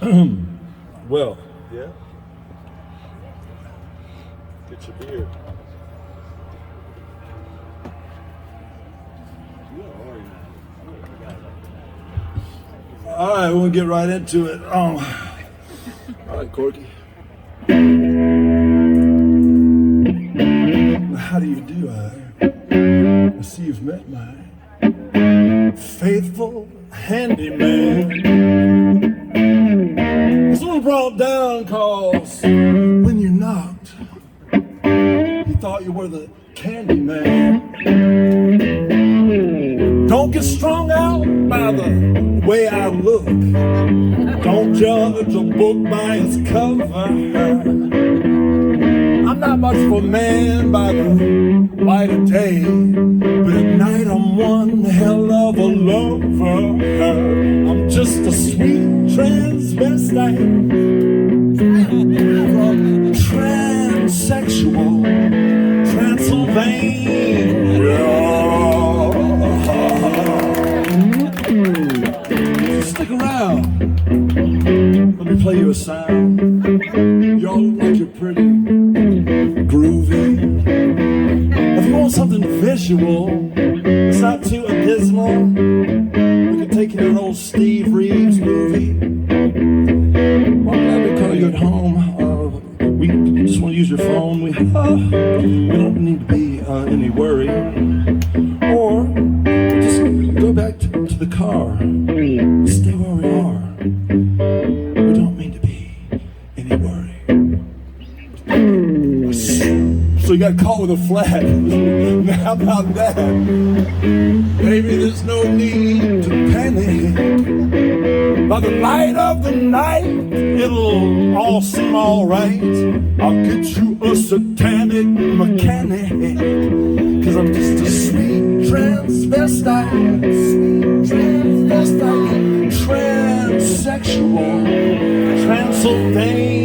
Well, yeah. Get your beer. All right, we'll get right into it. All right, Corky. How do you do? I see you've met my faithful handyman. This one brought down cause when you knocked, he thought you were the candy man. Don't get strung out by the way I look. Don't judge a book by its cover. I'm not much for a man by the light of day, but at night I'm one hell of a lover. I'm just a sweet transvestite from transsexual Transylvania. Stick around. Let me play you a sound. Y'all look like you're pretty groovy. If you want something visual, it's not too abysmal, we can take you to an old Steve Reeves movie. Well, I'm glad we call you at home. We just want to use your phone. We don't need to be any worry. Or just go back to the car. Stay where we are. We don't mean to be any worry. So you got caught with a flat. How about that? Maybe there's no need to panic. By the light of the night, it'll all seem alright. I'll get you a satanic mechanic, cause I'm just a sweet transvestite, transsexual Transylvania.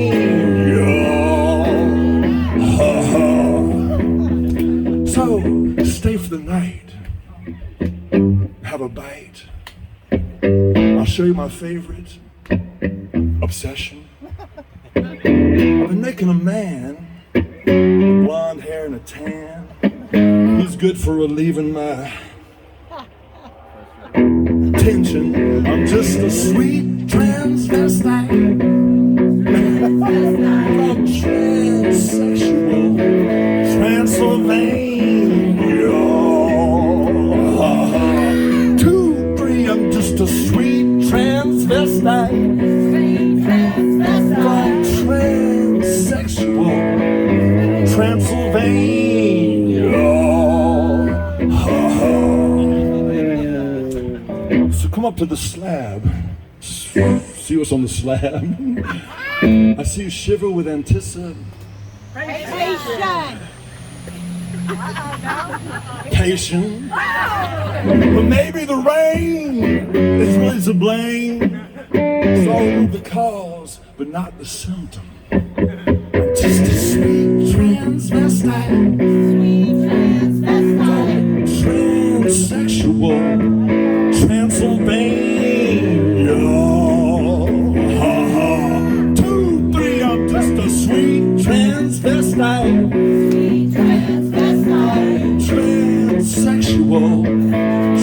So, stay for the night, have a bite. I'll show you my favorite obsession. I've been making a man with blonde hair and a tan. He's good for relieving my tension. I'm just a sweet transvestite from transsexual Transylvania. 2, 3, I'm just a sweet transvestite from transsexual Transylvania. So come up to the slab. See what's on the slab. I see you shiver with anticipation. Patient. But maybe the rain is really to blame. So the cause, but not the symptom. I'm just a sweet transvestite, transsexual Transylvania. 2, 3, I'm just a sweet transvestite, transsexual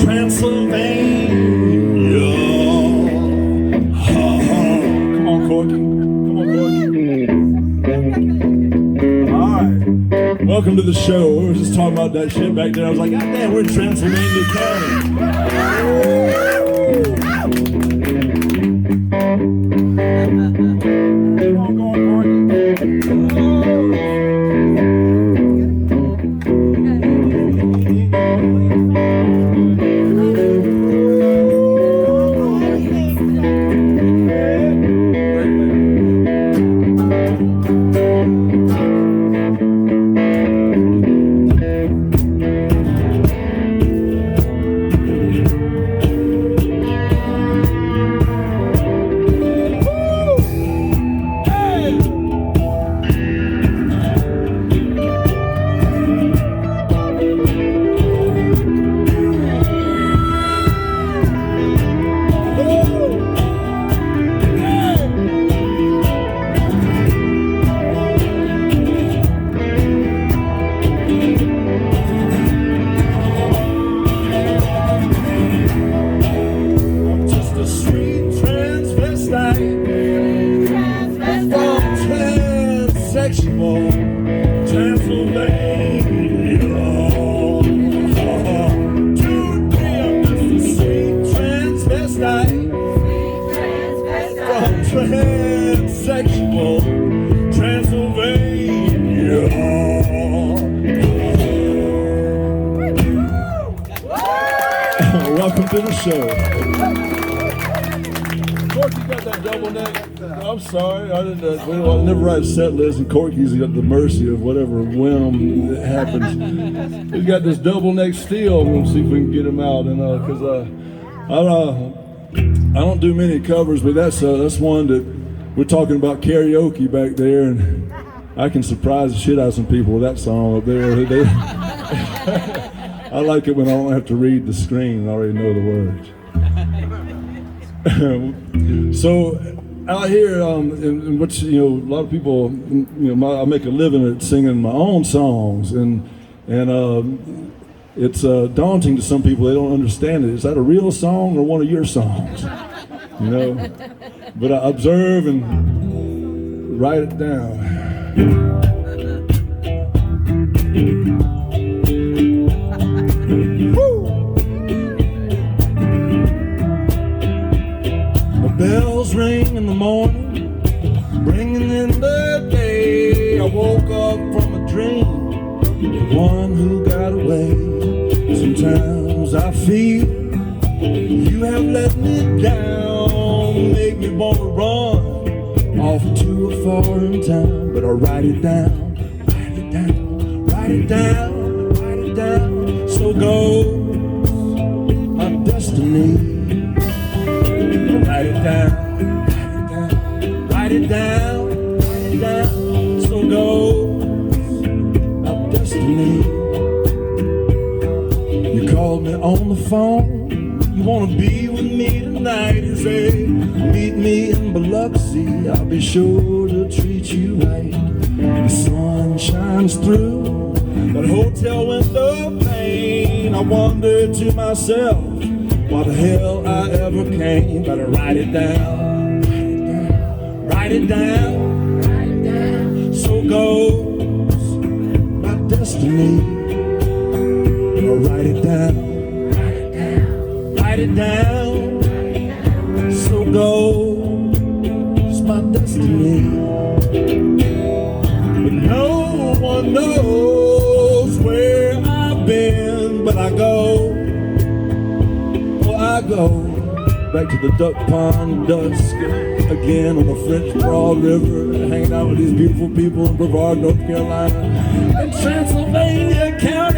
Transylvania. Come on, Corky. Come on, Corky. All right. Welcome to the show. We were just talking about that shit back there. I was like, God damn, we're in Transylvania County. Keep on going, Corky. Transylvania. Today I'm just a sweet transvestite from transsexual Transylvania. Welcome to the show. Corky got that double neck. I'm sorry, I didn't. Well, I never write a set list, and Corky's at the mercy of whatever whim that happens. He's got this double neck steel. We'll see if we can get him out, and because I don't do many covers, but that's one that we're talking about karaoke back there, and I can surprise the shit out of some people with that song up there. I like it when I don't have to read the screen. I already know the words. So out here, and what's a lot of people, I make a living at singing my own songs, and it's daunting to some people. They don't understand it. Is that a real song or one of your songs? But I observe and write it down. Bells ring in the morning, bringing in the day. I woke up from a dream, the one who got away. Sometimes I feel you have let me down, make me want to run off to a foreign town. But I write it down, write it down, write it down, write it down. So goes my destiny. Write it down, write it down, write it down, so goes our destiny. You called me on the phone, you wanna be with me tonight. You say, meet me in Biloxi, I'll be sure to treat you right. The sun shines through that hotel window pane. I wonder to myself, why the hell I ever came. Better write it down, write it down, write it down. So goes my destiny. Better write it down, write it down, so goes my destiny. But no one knows where I've been, but I go back to the Duckpond dusk again on the French Broad River, hanging out with these beautiful people in Brevard, North Carolina, and Transylvania County.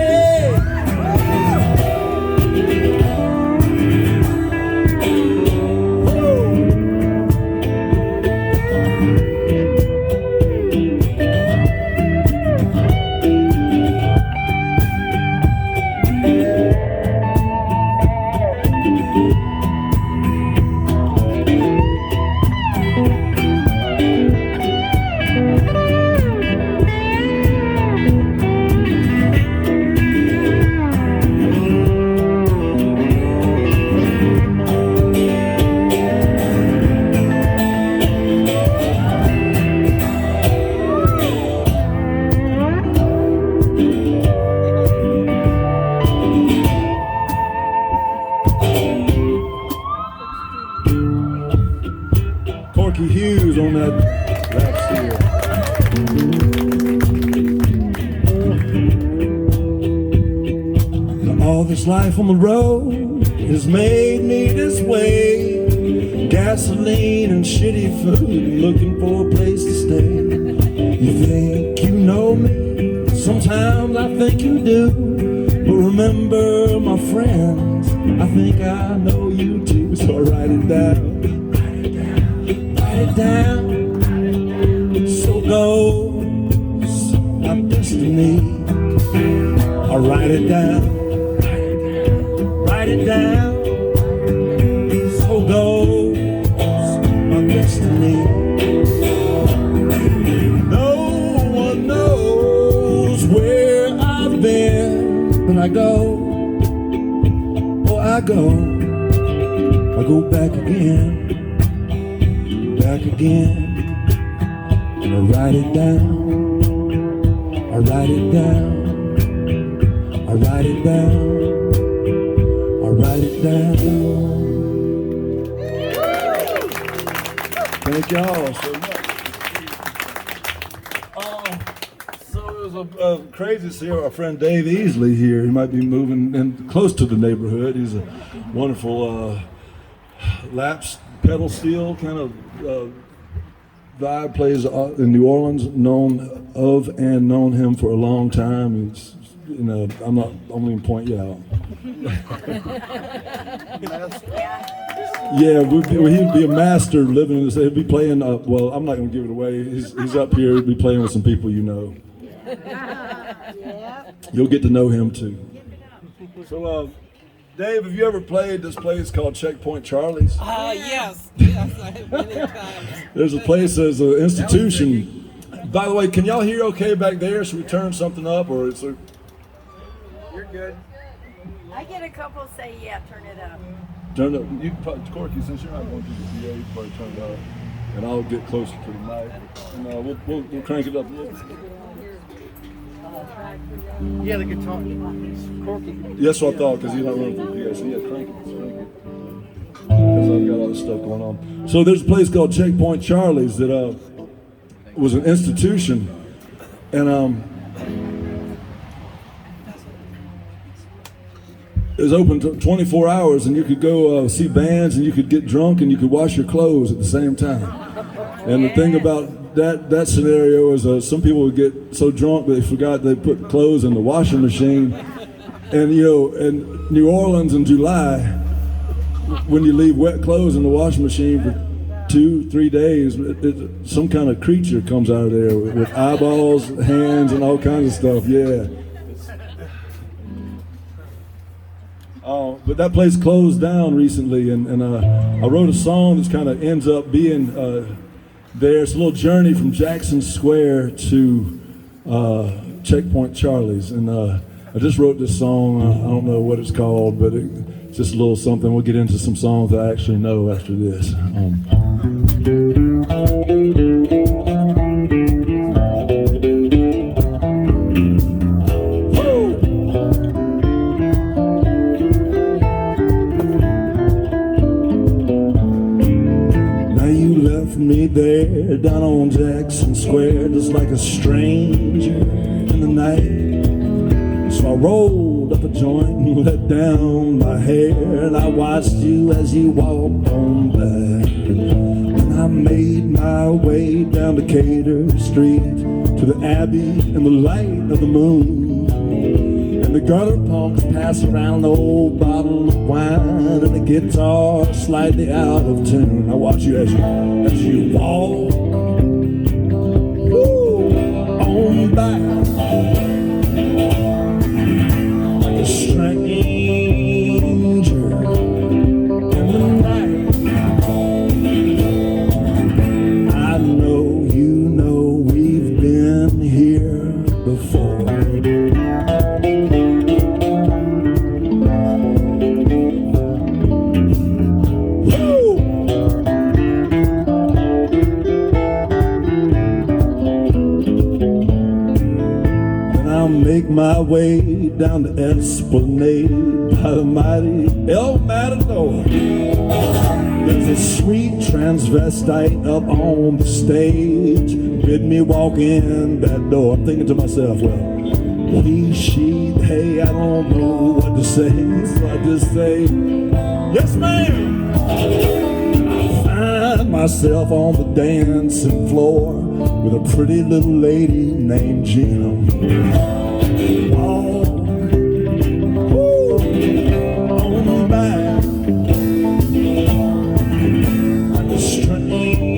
Corky Hughes on that rap steel. All this life on the road has made me this way. Gasoline and shitty food, looking for a place to stay. You think you know me, sometimes I think you do. But remember, my friends, I think I know you too. So I write it down, write it down, so goes my destiny. I write it down, write it down, so goes my destiny. No one knows where I've been, but I go, oh I go back again, and I write it down, I I write it down, I write it down, I write it down. Thank y'all so much. So it was a crazy to see our friend Dave Easley here. He might be moving in close to the neighborhood. He's a wonderful lap pedal steel kind of vibe, plays in New Orleans, known of and known him for a long time. It's, you know, I'm not only point you out. Yeah, he'd be a master living in this. He'd be playing. Well, I'm not going to give it away. He's up here. He'd be playing with some people you know. You'll get to know him too. So, Dave, have you ever played this place called Checkpoint Charlie's? Yes, I have many times. There's a place, there's an institution. By the way, can y'all hear okay back there? Should we turn something up, or is there? You're good. I get a couple say, yeah, turn it up. Turn it up. You can probably, Corky, since you're not going to the PA, you can probably turn it up, and I'll get closer to the mic, and we'll crank it up a little. Yeah, the guitar. Corky. Yes, what I thought, because he's not running through the PA, so yeah, crank it. Because I've got all this stuff going on. So there's a place called Checkpoint Charlie's that was an institution, and it was open 24 hours, and you could go see bands, and you could get drunk, and you could wash your clothes at the same time. And the thing about that scenario is some people would get so drunk that they forgot they put clothes in the washing machine. And you know, in New Orleans in July, when you leave wet clothes in the washing machine for 2-3 days, some kind of creature comes out of there with eyeballs, hands, and all kinds of stuff. Yeah. But that place closed down recently, and I wrote a song that kind of ends up being there. It's a little journey from Jackson Square to Checkpoint Charlie's, and I just wrote this song. I don't know what it's called, but it's just a little something. We'll get into some songs I actually know after this. Me there down on Jackson Square, just like a stranger in the night. So I rolled up a joint and let down my hair, and I watched you as you walked on by. And I made my way down Decatur Street to the Abbey and the light of the moon. And the gutter punks pass around the old bottle of wine, and the guitar slightly out of tune. I watch you as you walk on by like a stranger in the night. I know you know we've been here before. Make my way down the Esplanade by the mighty El Matador. There's a sweet transvestite up on the stage, bid me walk in that door. I'm thinking to myself, well, he, she, they, I don't know what to say, so I just say, yes ma'am. I find myself on the dancing floor with a pretty little lady named Gina. On back like a stranger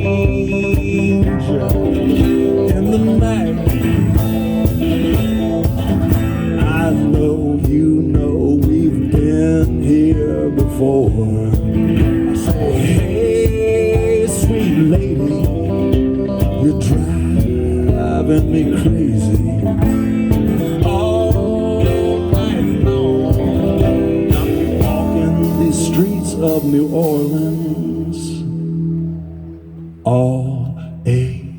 in the night. I know you know we've been here before. I say, hey, sweet lady, you're driving me crazy. Of New Orleans, all alone.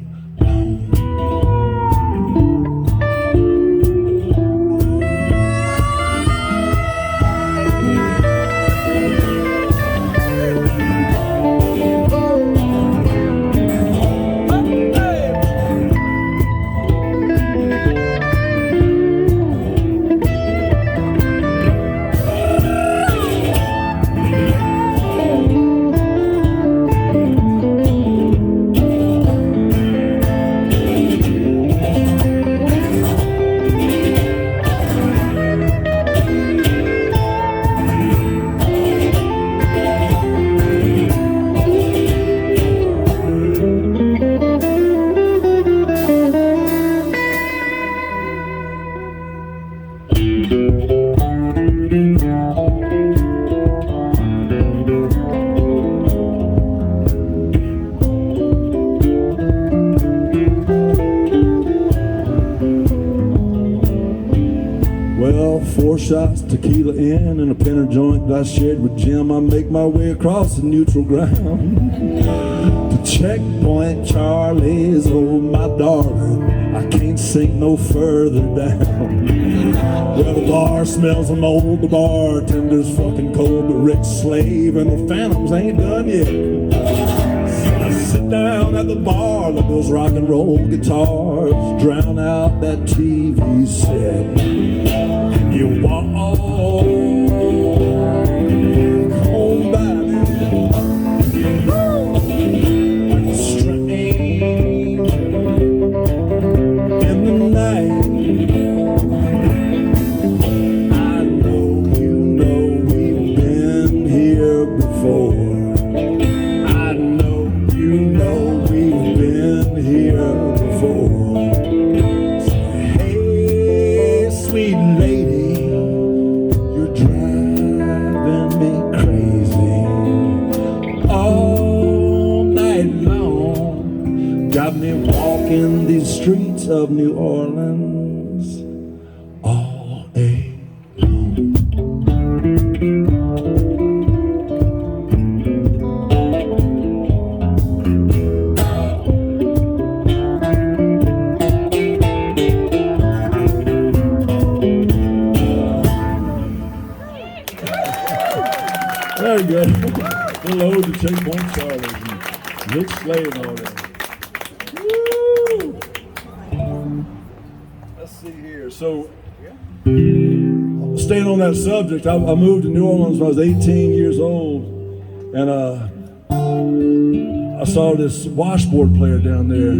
Well, 4 shots tequila in and a pinner joint that I shared with Jim. I make my way across the neutral ground to checkpoint Charlie's. Oh, my darling, I can't sink no further down. Well, the bar smells of mold, the bartender's fucking cold, but Rick's slave and the Phantoms ain't done yet. I sit down at the bar, let those rock and roll guitars drown out that TV set. You walk home by me like a stranger in the night. I know you know we've been here before. I know you know we've been here before. So, hey, sweet lady, driving me crazy all night long. Got me walking these streets of New Orleans all day long. Very good. Little ode to Checkpoint Charlie and Rick Slade and all that. Woo! Let's see here. So, staying on that subject, I moved to New Orleans when I was 18 years old, and I saw this washboard player down there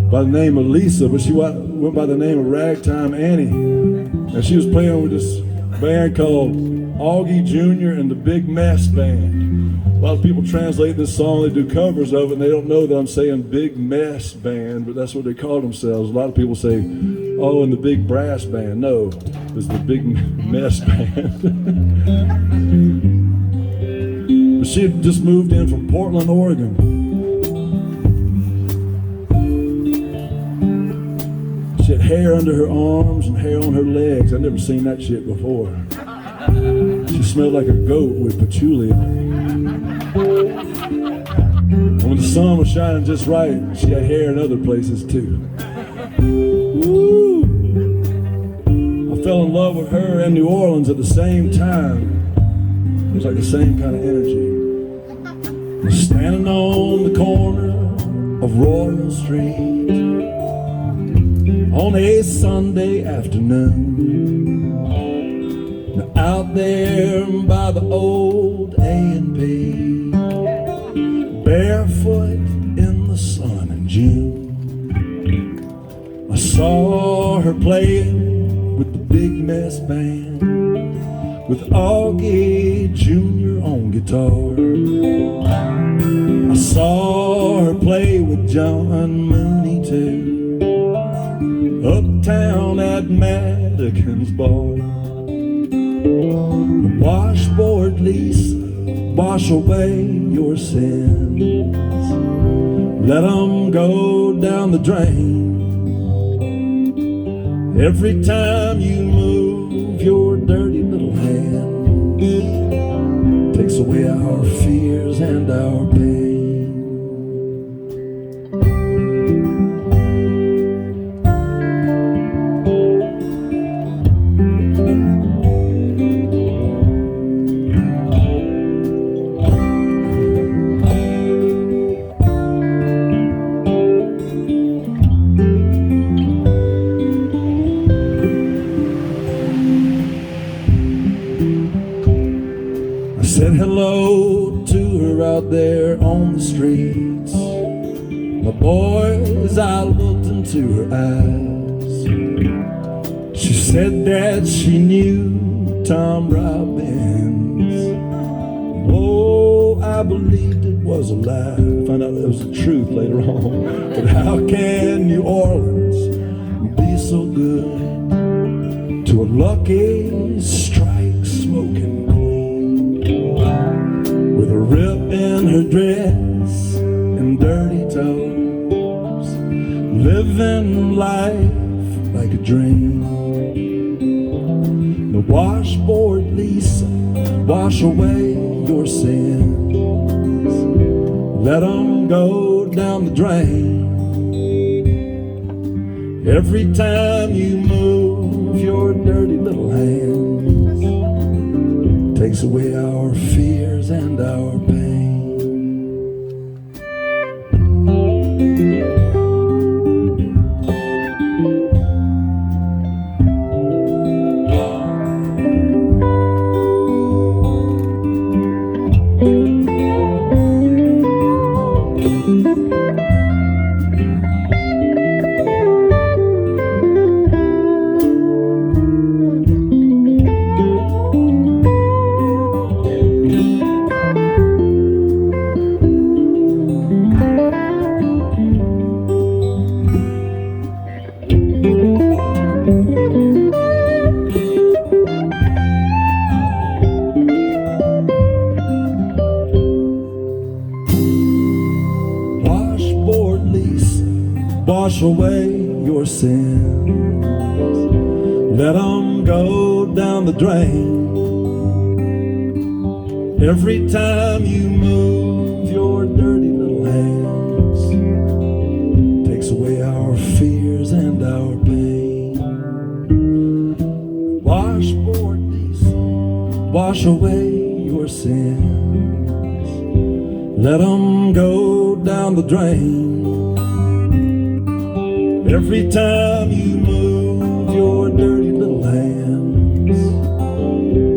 by the name of Lisa, but she went by the name of Ragtime Annie, and she was playing with this band called Augie Jr. and the Big Mess Band. A lot of people translate this song, they do covers of it, and they don't know that I'm saying Big Mess Band, but that's what they call themselves. A lot of people say, oh, and the Big Brass Band. No, it's the Big Mess Band. But she had just moved in from Portland, Oregon. She had hair under her arms and hair on her legs. I'd never seen that shit before. She smelled like a goat with patchouli on. And when the sun was shining just right, she had hair in other places too. Woo! I fell in love with her and New Orleans at the same time. It was like the same kind of energy. Standing on the corner of Royal Street on a Sunday afternoon, out there by the old A&P, barefoot in the sun in June, I saw her playing with the Big Mess Band, with Augie Jr. on guitar. I saw her play with John Mooney too, uptown at Madigan's bar. Washboard Lisa, wash away your sins, let them go down the drain. Every time you move your dirty little hand, takes away our fears and our pain. Said hello to her out there on the streets. My boys, I looked into her eyes. She said that she knew Tom Robbins. Oh, I believed it was a lie. Found out it was the truth later on. But how can New Orleans be so good to to a Lucky Strike smoking queen with a rip in her dress and dirty toes, living life like a dream. The washboard Lisa, wash away your sins, let them go down the drain. Every time you move your dirty little hands, takes away our fears and our pain. Wash away your sins, let them go down the drain. Every time you move your dirty little hands, takes away our fears and our pain. Washboard Lisa, wash away your sins, let them go down the drain. Every time you move your dirty little hands,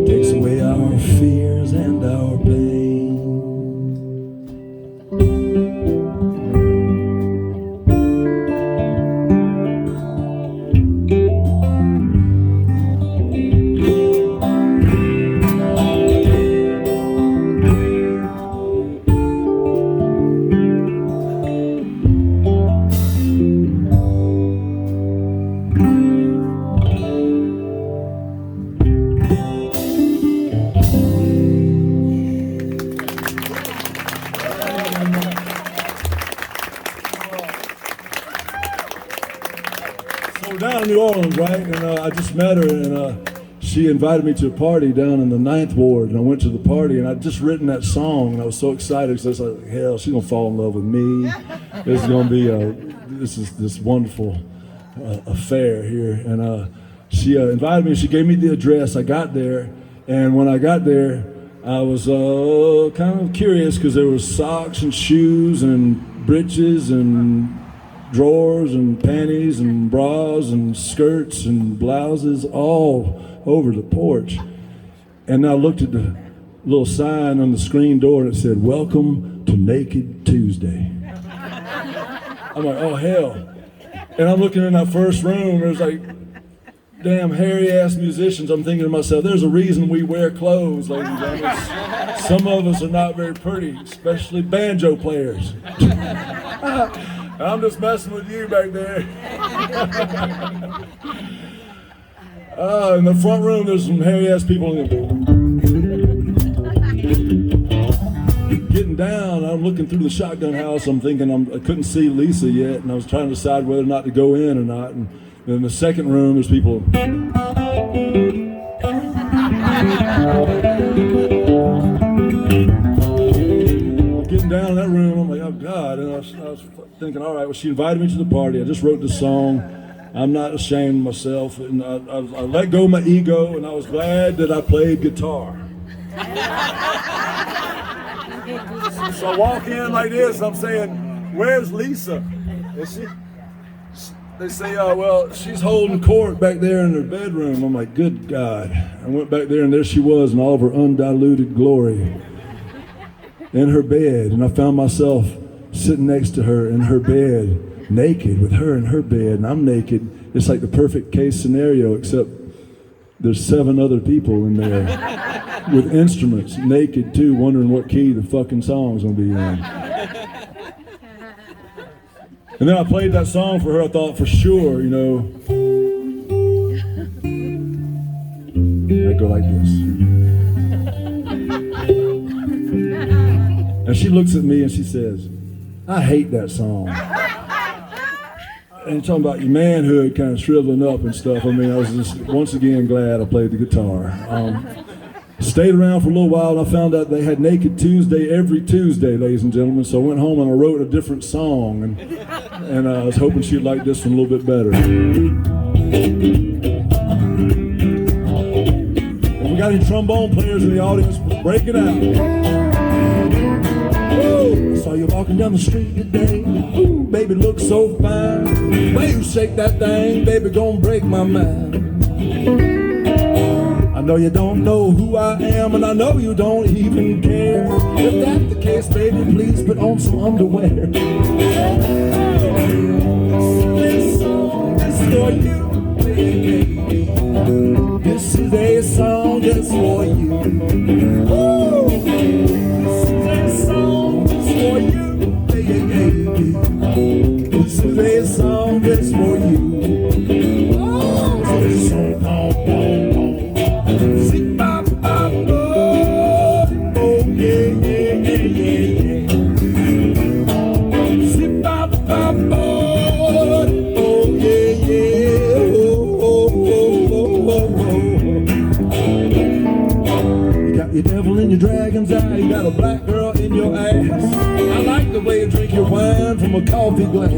takes away our fears and our pain. We're down in New Orleans, right? And I just met her, and she invited me to a party down in the 9th Ward, and I went to the party, and I'd just written that song, and I was so excited because I was like, hell, she's gonna fall in love with me. This is gonna be this wonderful affair here. And she invited me. She gave me the address. I got there, and when I got there, I was kind of curious because there was socks and shoes and breeches and drawers and panties and bras and skirts and blouses all over the porch. And I looked at the little sign on the screen door and it said, "Welcome to Naked Tuesday." I'm like, oh hell. And I'm looking in that first room, there's like damn hairy ass musicians. I'm thinking to myself, there's a reason we wear clothes, ladies and gentlemen. Some of us are not very pretty, especially banjo players. I'm just messing with you back there. In the front room, there's some hairy-ass people getting down. I'm looking through the shotgun house. I'm thinking I couldn't see Lisa yet, and I was trying to decide whether or not to go in or not. And in the second room, there's people. Getting down in that room, I'm like, oh God. And I was thinking, all right, well, she invited me to the party. I just wrote the song. I'm not ashamed of myself. And I let go of my ego, and I was glad that I played guitar. So I walk in like this, I'm saying, where's Lisa? And they say, well, she's holding court back there in her bedroom. I'm like, good God. I went back there, and there she was in all of her undiluted glory. In her bed, and I found myself sitting next to her in her bed, naked, with her in her bed, and I'm naked. It's like the perfect case scenario, except there's 7 other people in there with instruments, naked too, wondering what key the fucking song's gonna be in. And then I played that song for her. I thought for sure, you know, go like this. And she looks at me and she says, I hate that song. And you're talking about your manhood kind of shriveling up and stuff. I mean, I was just once again glad I played the guitar. Stayed around for a little while and I found out they had Naked Tuesday every Tuesday, ladies and gentlemen. So I went home and I wrote a different song, and I was hoping she'd like this one a little bit better. If we got any trombone players in the audience, break it out. Woo! Saw you walking down the street today. Ooh, baby, look so fine. Way you shake that thing, baby, gonna break my mind. I know you don't know who I am, and I know you don't even care. If that's the case, baby, please put on some underwear. This song is for you, baby. This is a song just for you. Woo! This is a song just for you, baby. This is a song just for you. Oh, this song, your devil in your dragon's eye, you got a black girl in your ass. I like the way you drink your wine from a coffee glass.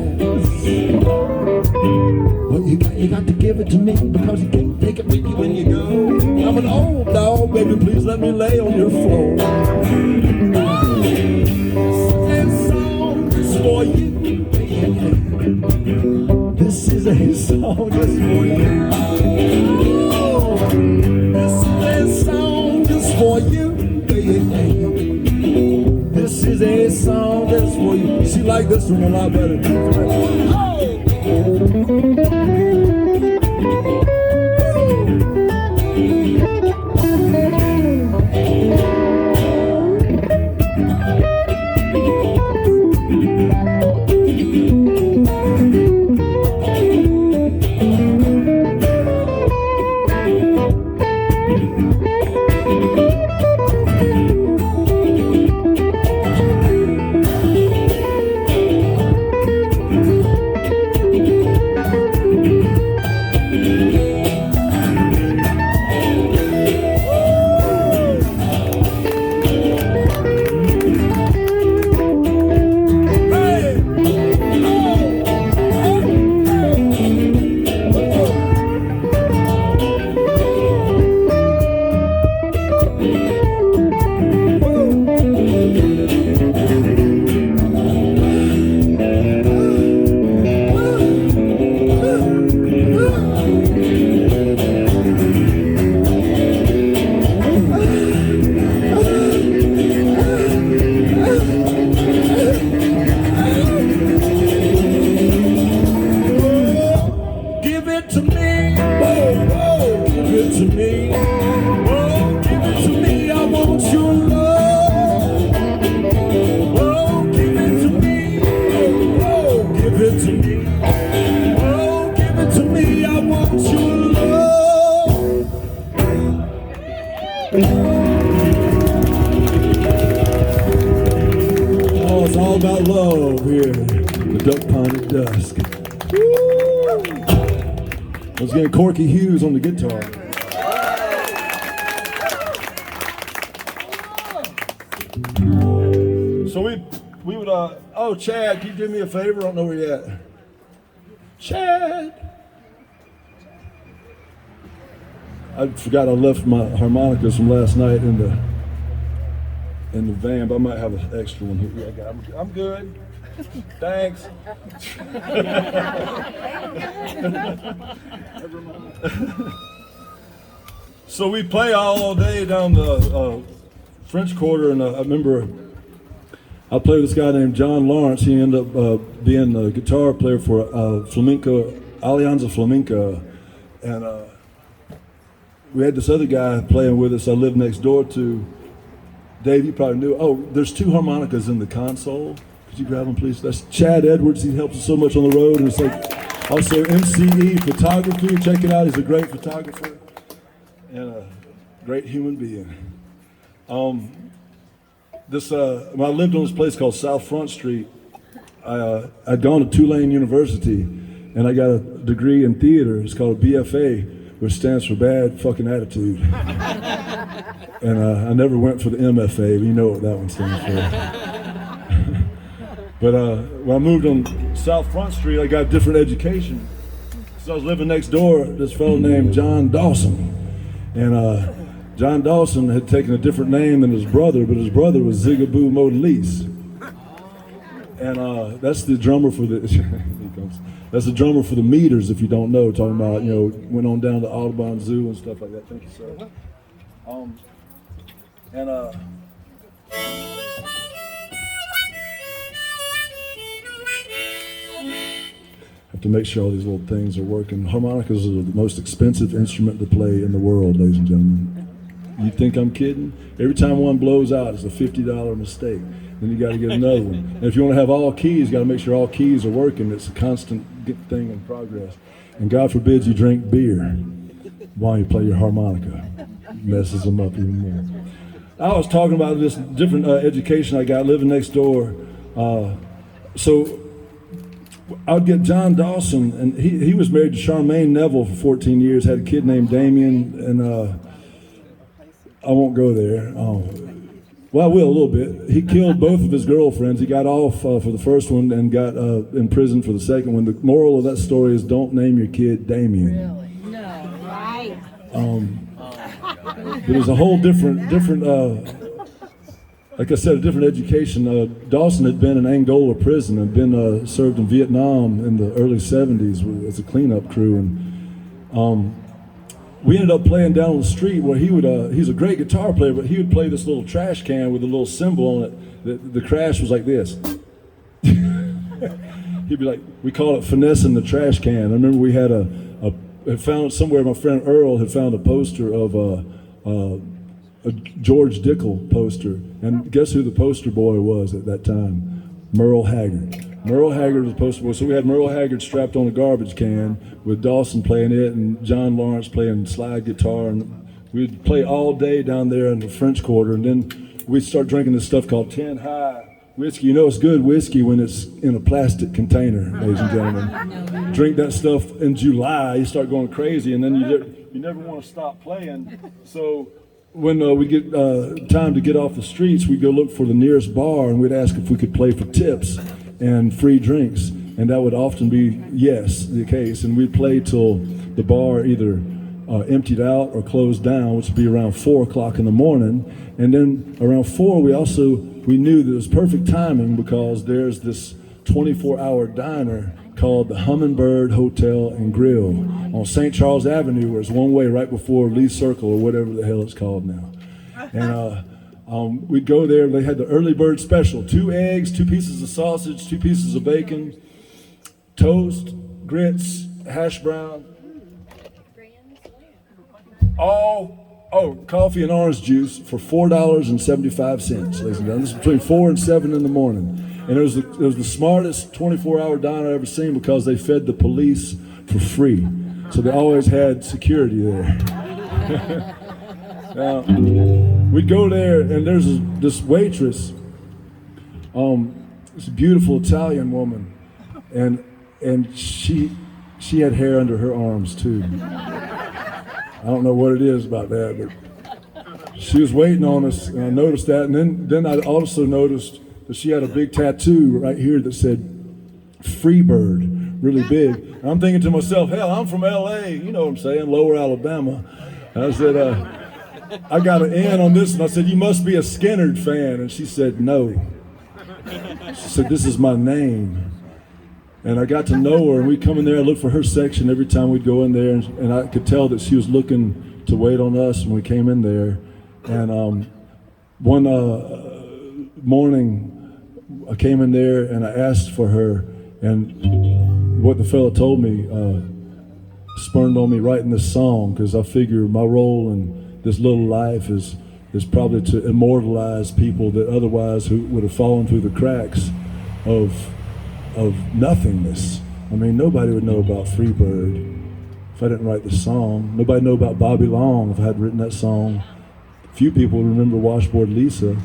Well, you got to give it to me, because you can't take it with you when you go. I'm an old dog, baby, please let me lay on your floor. This song is for you, baby. This is a song just for you. This is a song just for you, baby. This is a song just for you. She liked this one a lot better. Oh, it's all about love here, the Duckpond at dusk. Woo! Let's get Corky Hughes on the guitar. So we would, oh, Chad, can you do me a favor? I don't know where you're at. Chad! I forgot I left my harmonicas from last night in the van, but I might have an extra one here. Yeah, I'm good. Thanks. So we play all day down the French Quarter, and I remember I played with this guy named John Lawrence. He ended up being the guitar player for Flamenco, Alianza Flamenca, and we had this other guy playing with us I lived next door to. Dave, you probably knew. Oh, there's two harmonicas in the console. Could you grab them, please? That's Chad Edwards. He helps us so much on the road. And it's like also MCE Photography. Check it out. He's a great photographer. And Great human being. When I lived on this place called South Front Street, I'd gone to Tulane University, and I got a degree in theater. It's called a BFA, which stands for Bad Fucking Attitude. And I never went for the MFA, but you know what that one stands for. But when I moved on South Front Street, I got a different education. So I was living next door to this fellow named John Dawson. And John Dawson had taken a different name than his brother, but his brother was Zigaboo Modalise. And that's the drummer for the, that's the drummer for the Meters, if you don't know, talking about, you know, went on down to Audubon Zoo and stuff like that. Thank you, sir. Have to make sure all these little things are working. Harmonicas are the most expensive instrument to play in the world, ladies and gentlemen. You think I'm kidding? Every time one blows out, it's a $50 mistake. Then you got to get another one. And if you want to have all keys, you got to make sure all keys are working. It's a constant thing in progress. And God forbids you drink beer while you play your harmonica. It messes them up even more. I was talking about this different education I got living next door. So I'd get John Dawson, and he was married to Charmaine Neville for 14 years, had a kid named Damien, and I won't go there. Well, I will a little bit. He killed both of his girlfriends. He got off for the first one and got in prison for the second one. The moral of that story is don't name your kid Damien. Really? No. Right. It was a whole different, like I said, a different education. Dawson had been in Angola prison and been served in Vietnam in the early 70s as a cleanup crew. And we ended up playing down on the street where he would, he's a great guitar player, but he would play this little trash can with a little symbol on it. The crash was like this. He'd be like, we call it finessing the trash can. I remember we had had found somewhere, my friend Earl had found a poster of a George Dickel poster. And guess who the poster boy was at that time? Merle Haggard. Merle Haggard was the poster boy. So we had Merle Haggard strapped on a garbage can with Dawson playing it and John Lawrence playing slide guitar. And we'd play all day down there in the French Quarter. And then we'd start drinking this stuff called 10 High whiskey. You know it's good whiskey when it's in a plastic container, ladies and gentlemen. Drink that stuff in July, you start going crazy, and then you never want to stop playing. So when we get time to get off the streets, we'd go look for the nearest bar, and we'd ask if we could play for tips and free drinks. And that would often be, yes, the case. And we'd play till the bar either emptied out or closed down, which would be around 4 o'clock in the morning. And then around 4, we knew that it was perfect timing because there's this 24-hour diner called the Hummingbird Hotel and Grill on St. Charles Avenue, where it's one way right before Lee Circle or whatever the hell it's called now. And we'd go there. They had the early bird special: 2 eggs, 2 pieces of sausage, 2 pieces of bacon, toast, grits, hash brown, coffee and orange juice for $4.75, ladies and gentlemen. This is between 4 and 7 in the morning. And it was the smartest 24-hour diner I've ever seen because they fed the police for free. So they always had security there. Now, we'd go there, and there's this waitress, this beautiful Italian woman, and she had hair under her arms too. I don't know what it is about that, but she was waiting on us, and I noticed that. And then I also noticed that she had a big tattoo right here that said Freebird, really big. And I'm thinking to myself, hell, I'm from LA, you know what I'm saying, Lower Alabama. And I said, I got an N on this, and I said, you must be a Skinnerd fan. And she said, no. She said, this is my name. And I got to know her, and we'd come in there and look for her section every time we'd go in there, and I could tell that she was looking to wait on us when we came in there. And one morning, I came in there and I asked for her, and what the fella told me spurned on me writing this song, because I figure my role in this little life is probably to immortalize people that otherwise who would have fallen through the cracks of nothingness. I mean, nobody would know about Freebird if I didn't write the song. Nobody know about Bobby Long if I had written that song. Few people remember Washboard Lisa.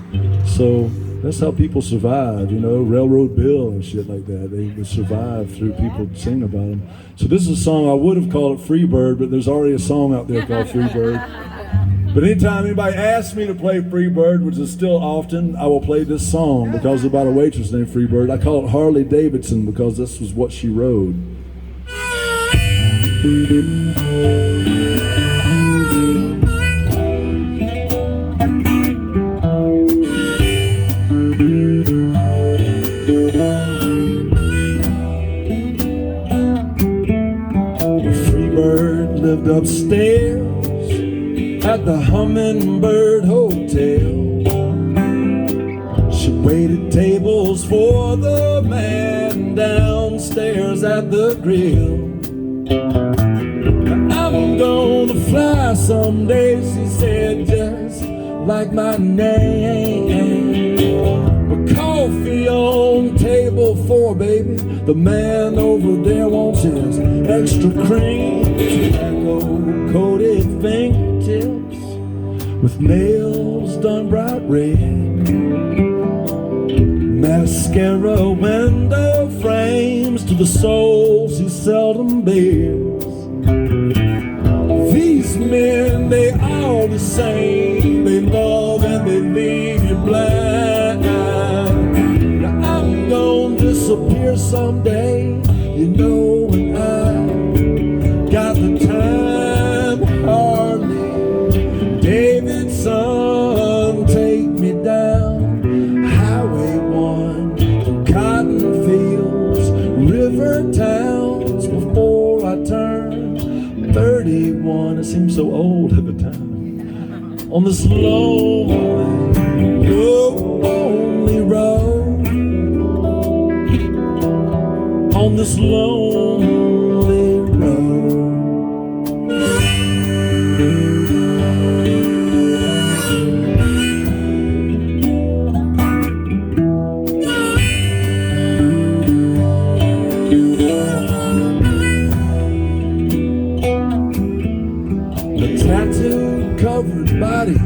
So that's how people survive, you know, Railroad Bill and shit like that. They would survive through people singing about them. So this is a song, I would have called it Freebird, but there's already a song out there called Freebird. But anytime anybody asks me to play Freebird, which is still often, I will play this song because it's about a waitress named Freebird. I call it Harley Davidson because this was what she rode. Freebird lived upstairs at the Hummingbird Hotel. She waited tables for the man downstairs at the grill. I'm gonna fly someday, she said, just like my name. But coffee on table 4, baby. The man over there wants his extra cream. Tobacco-coated fingertips with nails done bright red. Mascara window frames to the soles he seldom bears. These men, they all the same. They love and they leave you blind. Now I'm gonna disappear someday, you know, when I got the time. Harley Davidson, take me down Highway 1 to cotton fields, river towns before I turn 31. It seems so old at the time. On this lonely, lonely road, on this lonely road. Tattoo-covered body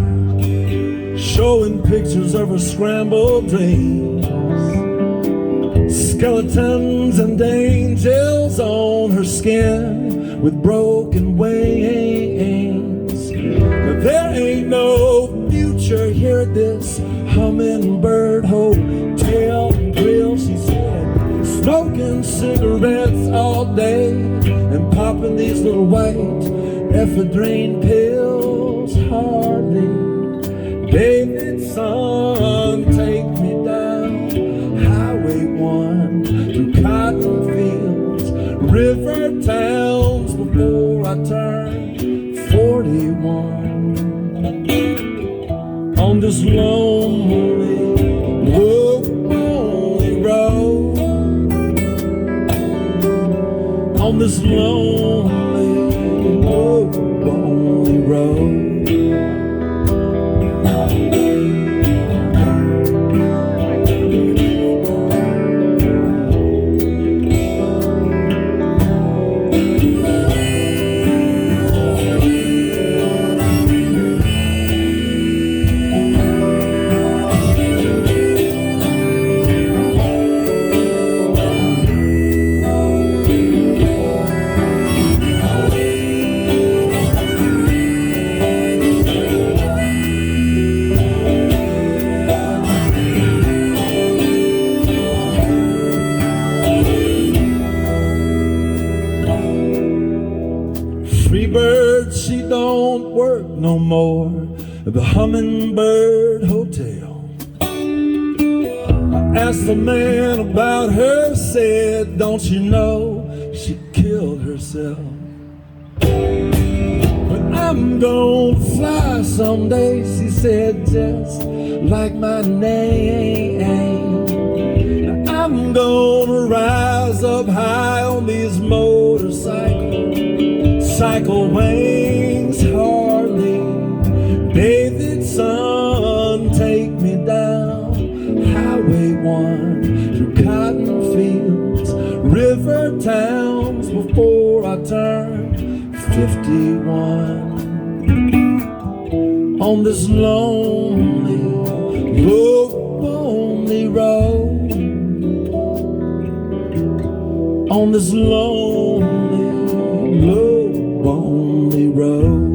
showing pictures of her scrambled dreams. Skeletons and angels on her skin with broken wings. But there ain't no future here at this Hummingbird Hotel and Grill, she said. Smoking cigarettes all day and popping these little white ephedrine pills. Harley Davidson, take me down Highway 1 through cotton fields, river towns before I turn 41. On this lonely, lonely road, on this lonely, lonely road. Freebird, she don't work no more at the Hummingbird Hotel. I asked the man about her, said, don't you know she killed herself? But I'm gonna fly someday, she said, just like my name. Now I'm gonna rise up high on these motorcycles, cycle wings. Harley Davidson, take me down Highway 1 through cotton fields, river towns before I turn 51 on this lonely, lonely road. On this lonely, lonely road.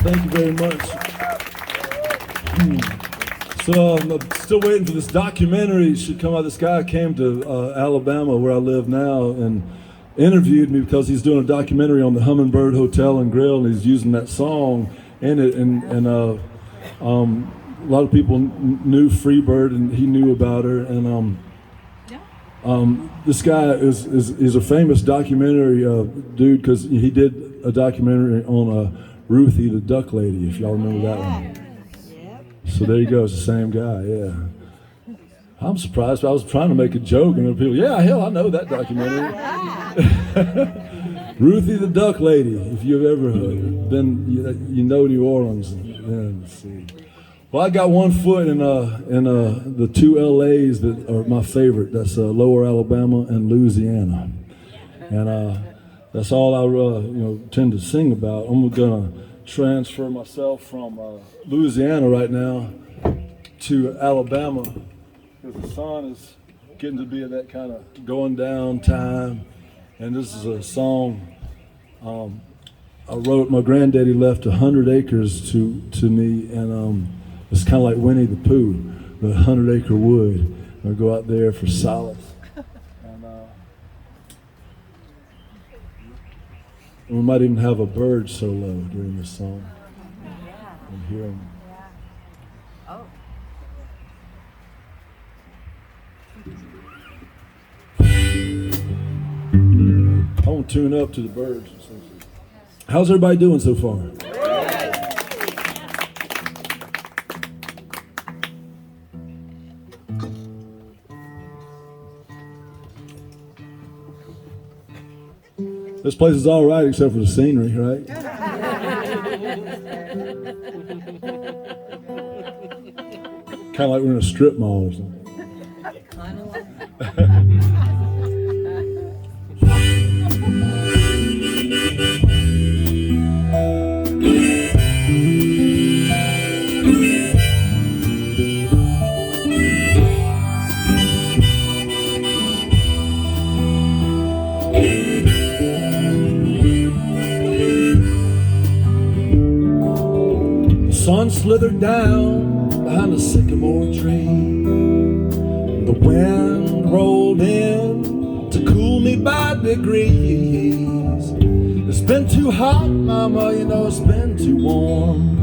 Thank you very much. So I'm still waiting for this documentary. It should come out. This guy came to Alabama, where I live now, and interviewed me because he's doing a documentary on the Hummingbird Hotel and Grill, and he's using that song in it. And a lot of people knew Freebird, and he knew about her. And this guy is a famous documentary dude because he did a documentary on Ruthie the Duck Lady, if y'all remember that one. So there you go, it's the same guy, yeah. I'm surprised, I was trying to make a joke and there were people, yeah, hell, I know that documentary. Ruthie the Duck Lady, if you've ever been, you know New Orleans. Yeah, let's see. Well, I got one foot in the two LAs that are my favorite. That's Lower Alabama and Louisiana. And that's all I tend to sing about. I'm gonna transfer myself from Louisiana right now to Alabama because the sun is getting to be at that kind of going down time. And this is a song I wrote. My granddaddy left 100 acres to me, and it's kind of like Winnie the Pooh, the 100-acre wood. I go out there for solace. And we might even have a bird solo during this song. And hear him. I want to tune up to the birds. How's everybody doing so far? This place is all right except for the scenery, right? Kind of like we're in a strip mall or something. Sun slithered down behind a sycamore tree. The wind rolled in to cool me by degrees. It's been too hot, mama, it's been too warm.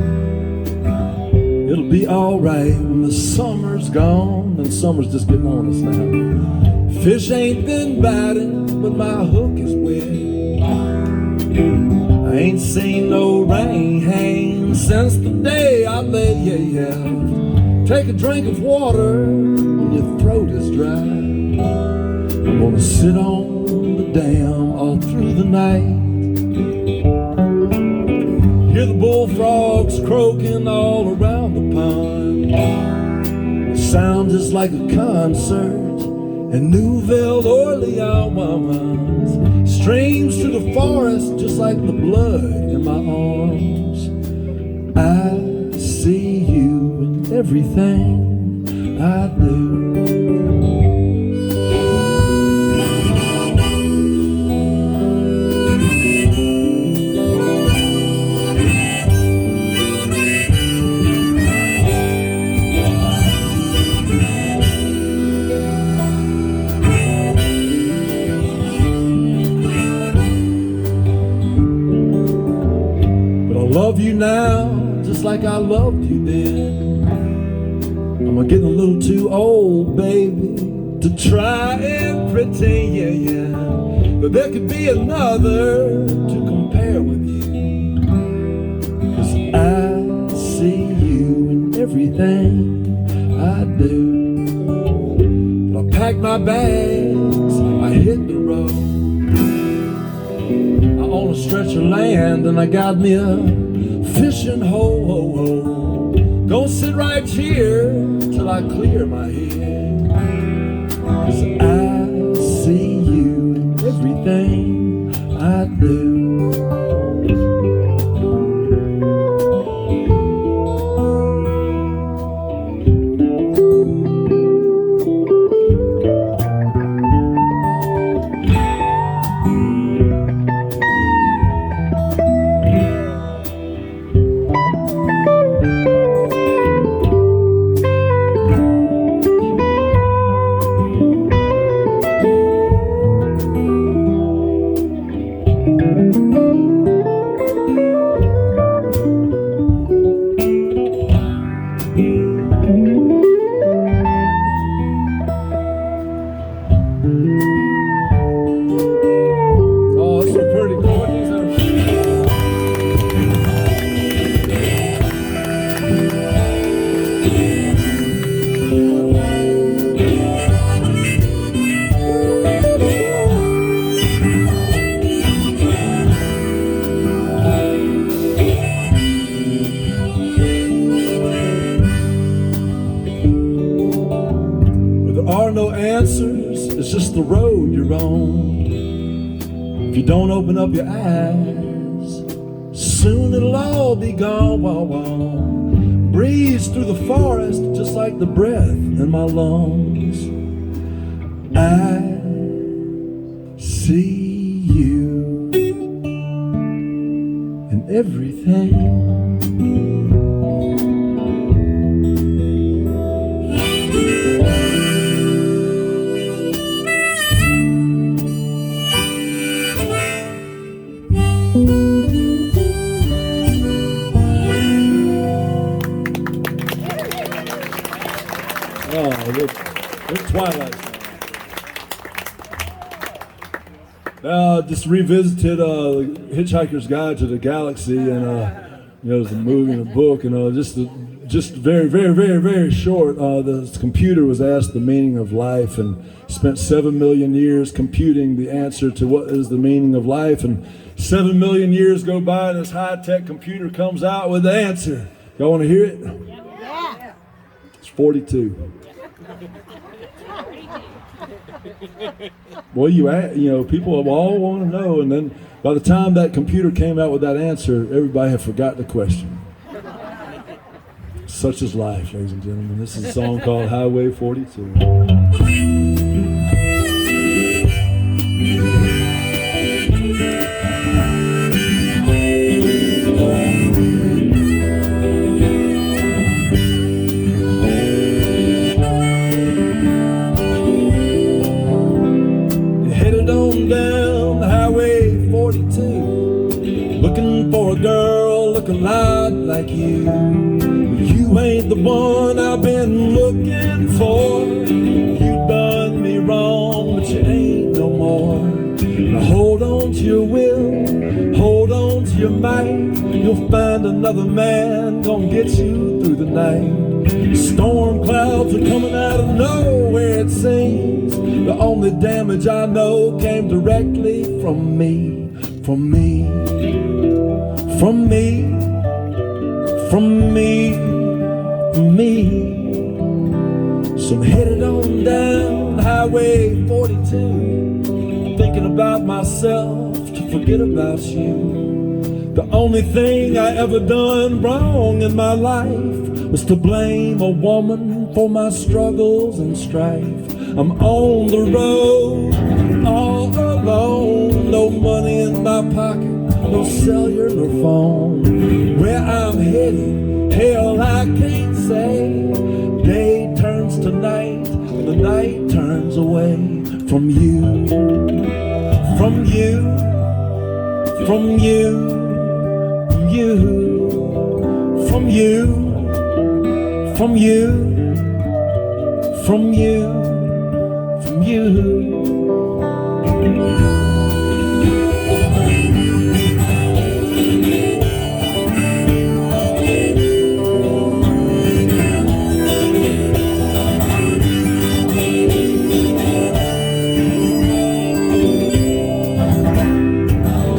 It'll be alright when the summer's gone, and summer's just getting on us now. Fish ain't been biting, but my hook is wet. I ain't seen no rain hang since the day I laid you out. Take a drink of water when your throat is dry. I'm gonna sit on the dam all through the night. Hear the bullfrogs croaking all around the pond. It sounds just like a concert in Nouvelle Orleans. Streams through the forest just like the blood in my arms. I see you in everything I do. Love you now, just like like I loved you then. I'm getting a little too old, baby, to try and pretend, but there could be another to compare with you. 'Cause I see you in everything I do. But I packed my bags, I hit the road. I own a stretch of land and I got me a fishing hole. Gonna sit right here till I clear my head. 'Cause I see you in everything I do. Oh, it's so pretty, Corky. Where there are no answers, it's just the road you're on. If you don't open up your eyes, soon it'll all be gone. Breeze through the forest just like the breath in my lungs. I see you in everything. Oh, the Twilight Zone. Just revisited Hitchhiker's Guide to the Galaxy, and there's a movie and a book, and just very, very, very, very short. The computer was asked the meaning of life, and spent 7 million years computing the answer to what is the meaning of life, and 7 million years go by, and this high-tech computer comes out with the answer. Y'all want to hear it? Yeah. It's 42. Well, people all want to know, and then by the time that computer came out with that answer, everybody had forgot the question. Such is life, ladies and gentlemen. This is a song called Highway 42. Down Highway 42, looking for a girl look a lot like you. You ain't the one I've been looking for. You done me wrong, but you ain't no more. Now hold on to your will, hold on to your might. You'll find another man gonna get you through the night. Storm clouds are coming out of nowhere, it seems. The only damage I know came directly from me, from me, from me, from me, from me. So I'm headed on down Highway 42, thinking about myself to forget about you. The only thing I ever done wrong in my life was to blame a woman for my struggles and strife. I'm on the road, all alone, no money in my pocket, no cellular phone. Where I'm headed, hell I can't say. Day turns to night, and the night turns away from you, from you, from you, from you, from you, from you, from you, from you.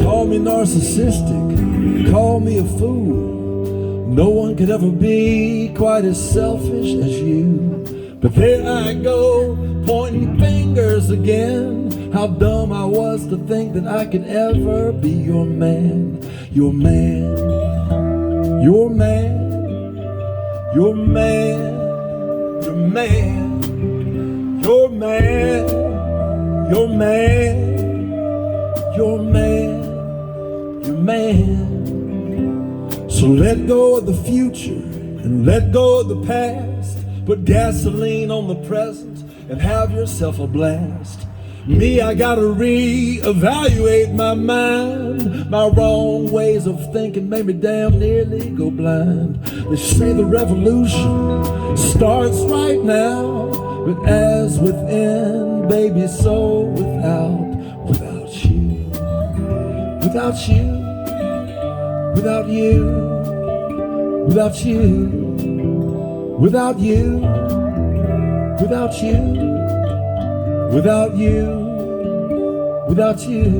Call me narcissistic, call me a fool. No one could ever be quite as selfish as you. But there I go, pointing fingers again. How dumb I was to think that I could ever be your man. Your man, your man, your man, your man, your man, your man, your man, your man. So let go of the future and let go of the past. Put gasoline on the present and have yourself a blast. Me, I gotta reevaluate my mind. My wrong ways of thinking made me damn nearly go blind. They say the revolution starts right now, but as within, baby, so without. Without you, without you, without you, without you, without you, without you, without you, without you.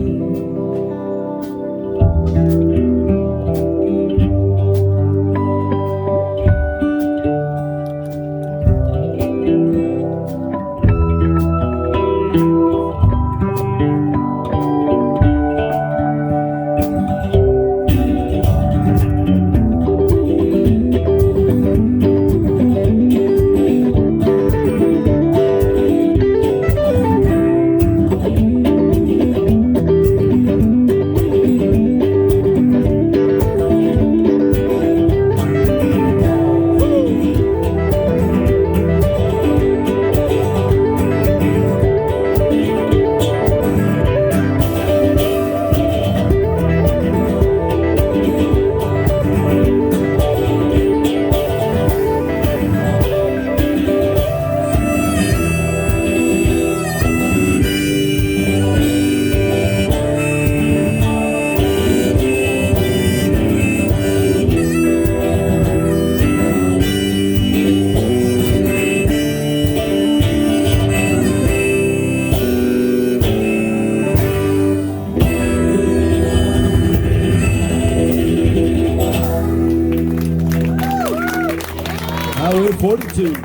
Highway 42.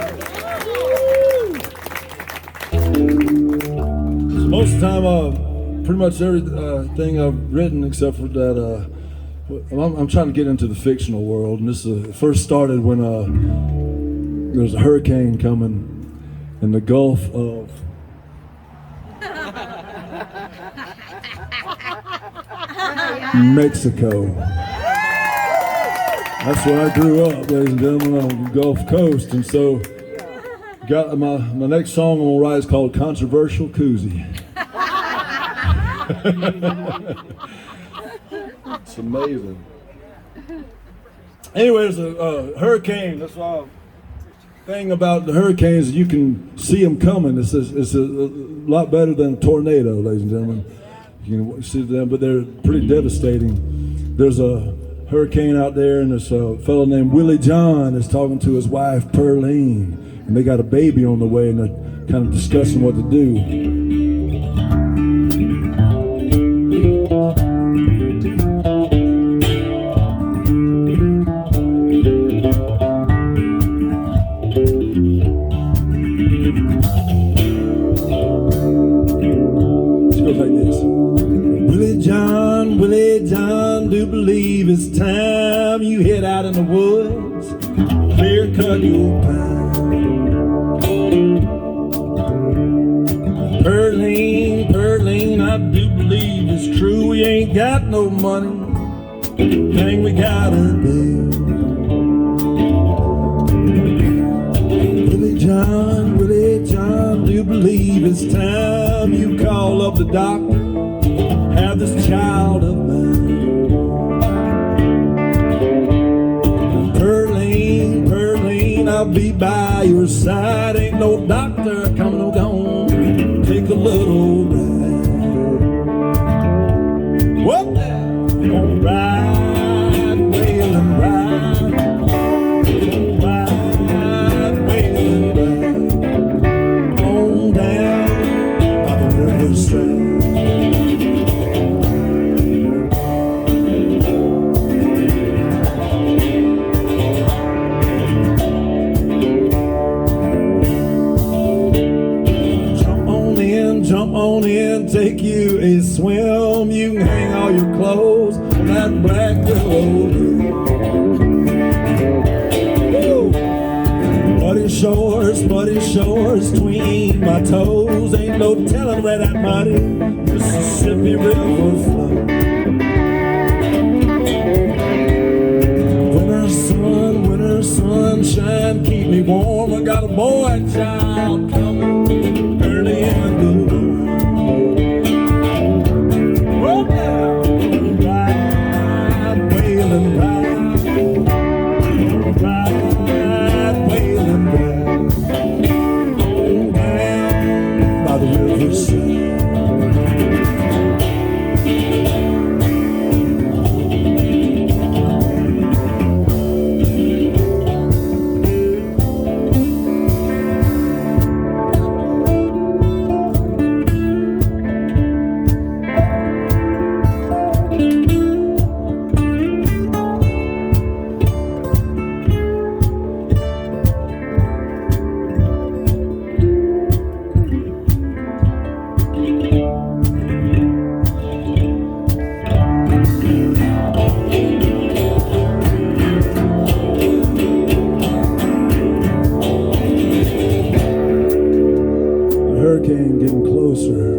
So most of the time, pretty much everything I've written, except for that, I'm trying to get into the fictional world, and this first started when there was a hurricane coming in the Gulf of Mexico. That's where I grew up, ladies and gentlemen, on the Gulf Coast. And so, got my next song I'm gonna write is called "Controversial Koozie." It's amazing. Anyway, there's a hurricane. That's the thing about the hurricanes. You can see them coming. It's a lot better than a tornado, ladies and gentlemen. You can see them, but they're pretty devastating. There's a hurricane out there, and there's a fellow named Willie John is talking to his wife Pearline, and they got a baby on the way, and they're kind of discussing what to do. Willie John, do believe it's time you head out in the woods, clear cut your pine. Pearline, I do believe it's true. We ain't got no money, thing we gotta do. Willie John, do believe it's time you call up the doctor, have this child of mine. Pearline, I'll be by your side. Ain't no doctor coming or gone. Take a little ride. Whoop there. Gonna ride, wailing, ride. Ride, wailing, ride. On down by the riverside. Jump on in, take you a swim. You can hang all your clothes on that black willow. Woo! Muddy shores, between my toes. Ain't no telling where that muddy Mississippi River flows. Winter sunshine, keep me warm. I got a boy and child coming early in the hurricane getting closer.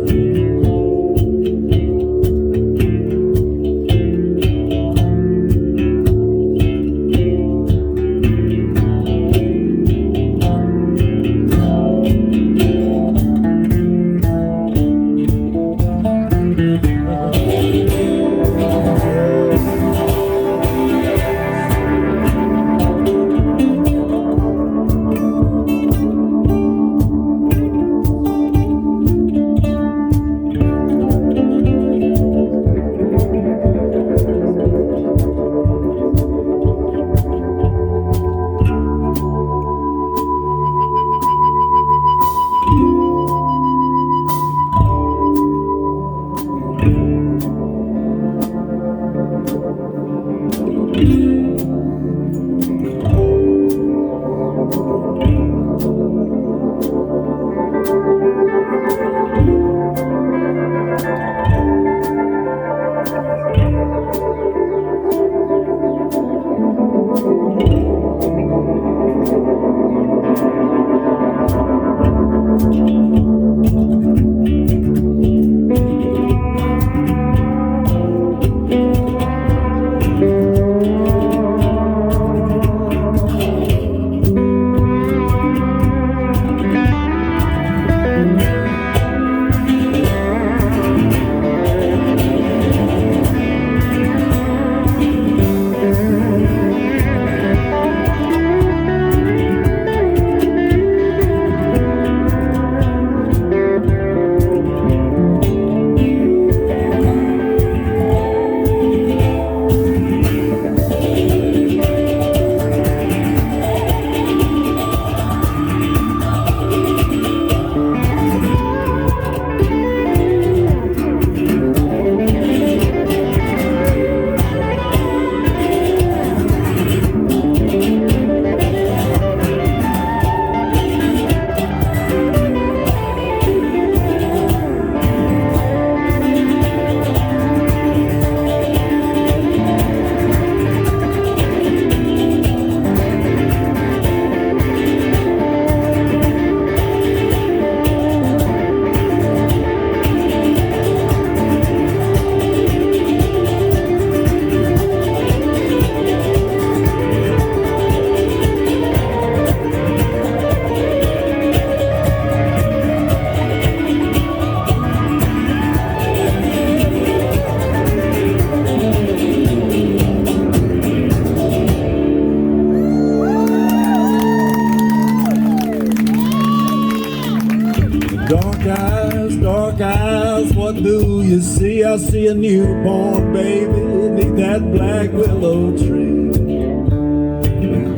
Dark eyes, what do you see? I see a newborn baby beneath that black willow tree.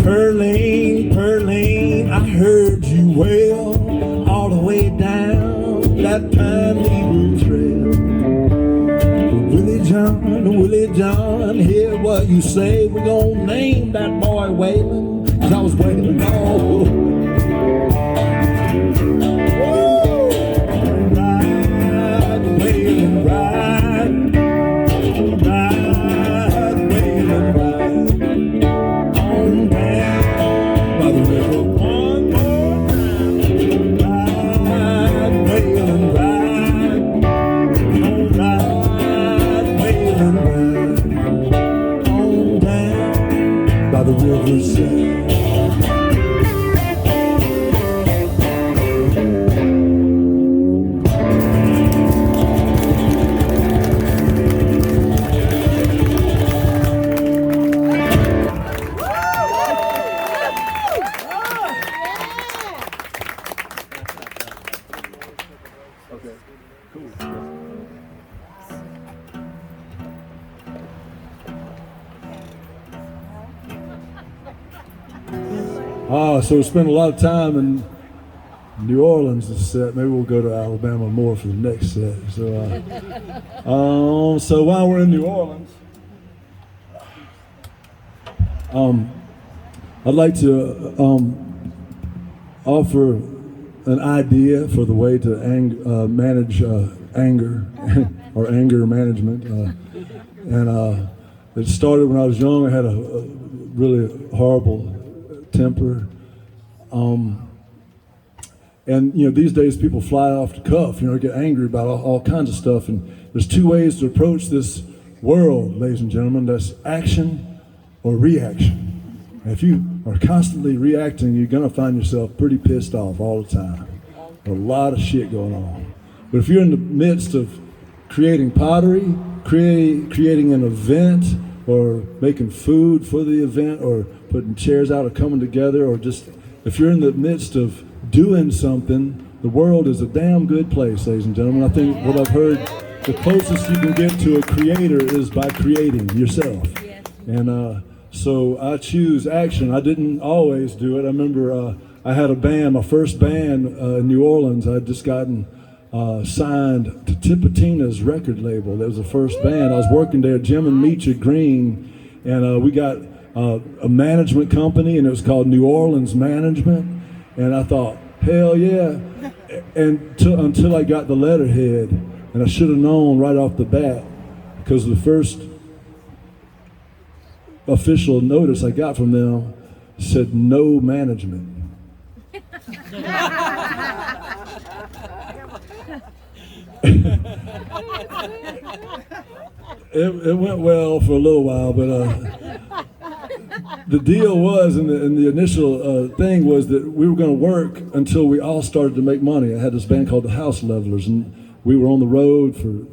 Pearline, Pearline, I heard you wail all the way down that pine needle trail. Willie John, hear what you say. We're gonna name that boy Waylon, 'cause I was wailing all so we spent a lot of time in New Orleans this set. Maybe we'll go to Alabama more for the next set. So while we're in New Orleans, I'd like to offer an idea for the way to manage anger or anger management. And it started when I was young. I had a really horrible temper. And you know, these days people fly off the cuff, get angry about all kinds of stuff. And there's two ways to approach this world, ladies and gentlemen. That's action or reaction. And if you are constantly reacting, you're gonna find yourself pretty pissed off all the time. A lot of shit going on. But if you're in the midst of creating pottery, creating an event, or making food for the event, or putting chairs out, or coming together, or just if you're in the midst of doing something, the world is a damn good place, ladies and gentlemen. I think what I've heard, the closest you can get to a creator is by creating yourself. And so I choose action. I didn't always do it. I remember I had a band, my first band in New Orleans. I'd just gotten signed to Tipitina's record label. That was the first band. I was working there, Jim and Meacha Green, and we got a management company, and it was called New Orleans Management. And I thought, hell yeah. And until I got the letterhead, and I should have known right off the bat, because the first official notice I got from them said no management. It went well for a little while, but the deal was, and the initial thing was that we were going to work until we all started to make money. I had this band called the House Levelers, and we were on the road for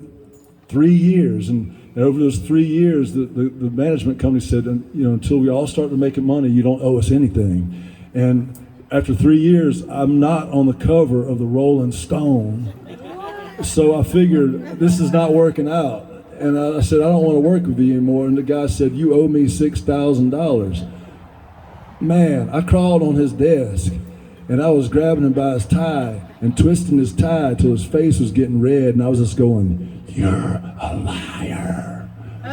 3 years. And over those 3 years, the management company said, until we all start to making money, you don't owe us anything. And after 3 years, I'm not on the cover of the Rolling Stone. So I figured, this is not working out. And I said, I don't want to work with you anymore. And the guy said, you owe me $6,000. Man, I crawled on his desk, and I was grabbing him by his tie and twisting his tie till his face was getting red. And I was just going, you're a liar.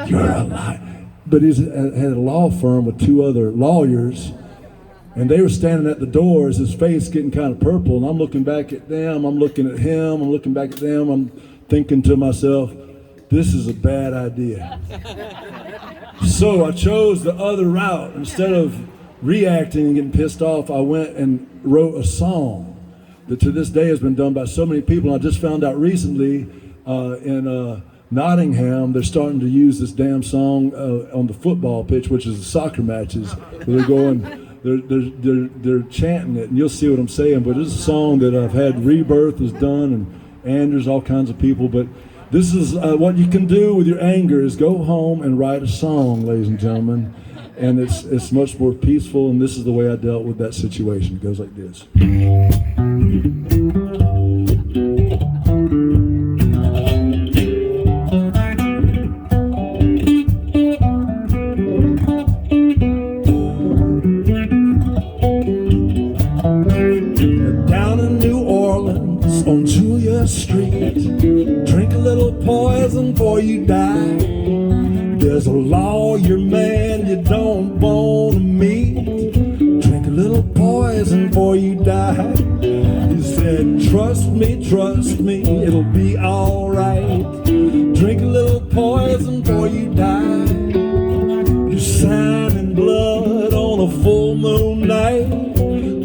You're a liar. But he had a law firm with 2 other lawyers, and they were standing at the doors, his face getting kind of purple. And I'm looking back at them. I'm looking at him. I'm looking back at them. I'm thinking to myself, this is a bad idea. So I chose the other route. Instead of reacting and getting pissed off, I went and wrote a song that to this day has been done by so many people. And I just found out recently in Nottingham, they're starting to use this damn song on the football pitch, which is the soccer matches. Where they're going, they're chanting it, and you'll see what I'm saying. But it's a song that I've had Rebirth has done, and Anders, all kinds of people. But this is what you can do with your anger is go home and write a song, ladies and gentlemen. And it's much more peaceful, and this is the way I dealt with that situation. It goes like this. down in New Orleans on Julia Street. Drink a little poison before you die. There's a lawyer man you don't want to meet. Drink a little poison before you die. He said, trust me, it'll be alright. Drink a little poison before you die. You sign in blood on a full moon night.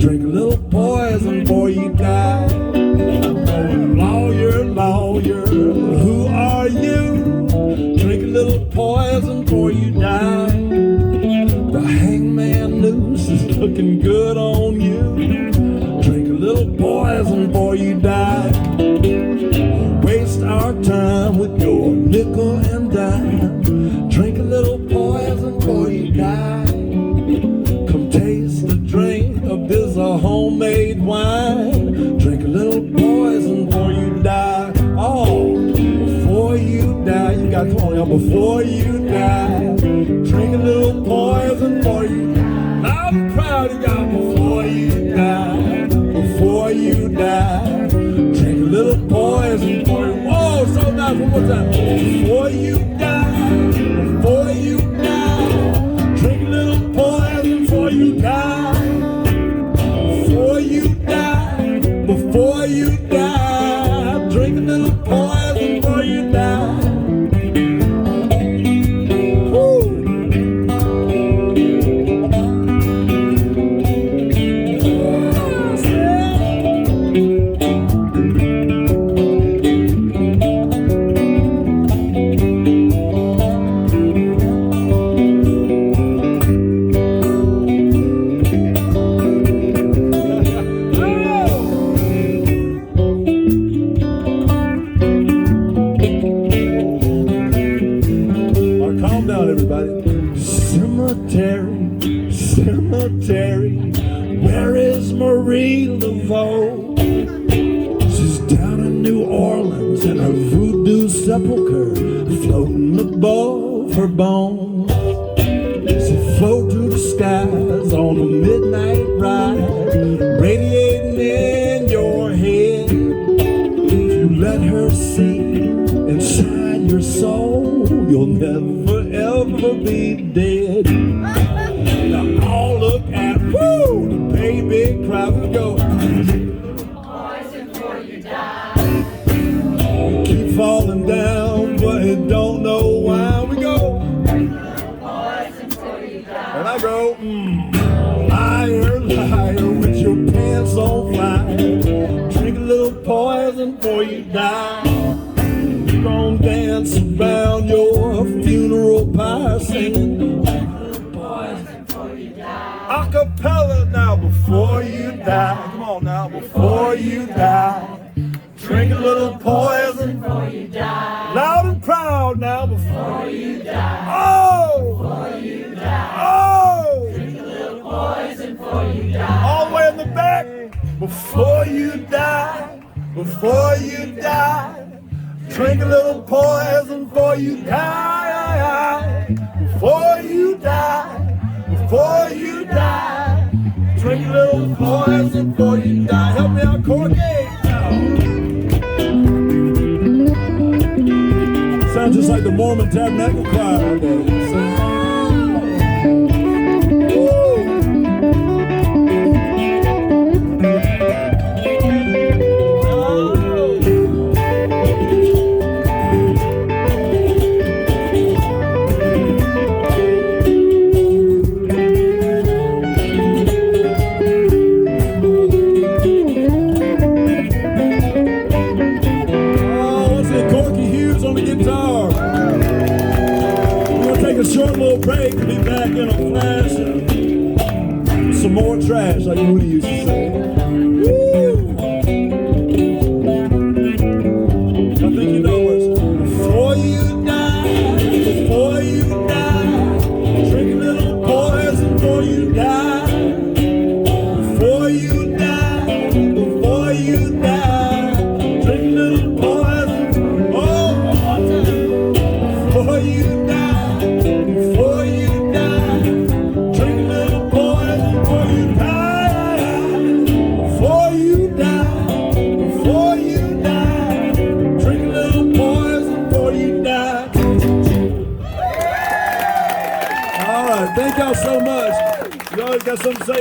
Drink a little poison before you die. Oh, lawyer, who are you? Drink a little poison before you die. The hangman noose is looking good on you. Drink a little poison before you die. Waste our time with your nickel and dime. Drink a little poison before you die. Come taste the drink of this homemade wine. Drink a little poison before you die. Oh, before you die, you got, come on y'all, before you die. Drink a little poison before you die. I'm proud you got before you die. Before you die. Drink a little poison before you, whoa, so nice, one more time. Before you die. Before you die. Drink a little poison before you die. Before you die. Before you die. Drink a little poison before you die. Cemetery, where is Marie Laveau? She's down in New Orleans in her voodoo sepulcher, floating above her bones. She float through the skies on a midnight ride, radiating in your head. If you let her see inside your soul, you'll never ever be dead. All look at, woo, the baby cry, we go. Poison before you die. Keep falling down, but it don't know why. We go. Poison before you die. And I go, liar, liar, with your pants on fire. Drink a little poison before you die. You're gonna dance around your funeral pyre singing. Acapella now, before you die. Come on now, before you die. Drink a little poison Before you die. loud and proud now, before You die. oh, Before you die. oh, Drink a little poison before you die. all the way in the back. Before you die, before you die. Drink a little poison before you die. Before you die. Before you die, drink a little poison before you die. Help me out, Corky. Sounds just like the Mormon Tabernacle Choir out there. Short little break, be back in a flash. Some more trash, like Woody used to say. Woo! I think you know what's before you die, before you die. Drink a little poison before you die. Before you die, before you die. Drink a little poison. Oh, one more time. Before you die. Before you die, drink a little poison before you die. y'all so much. You always got something to say.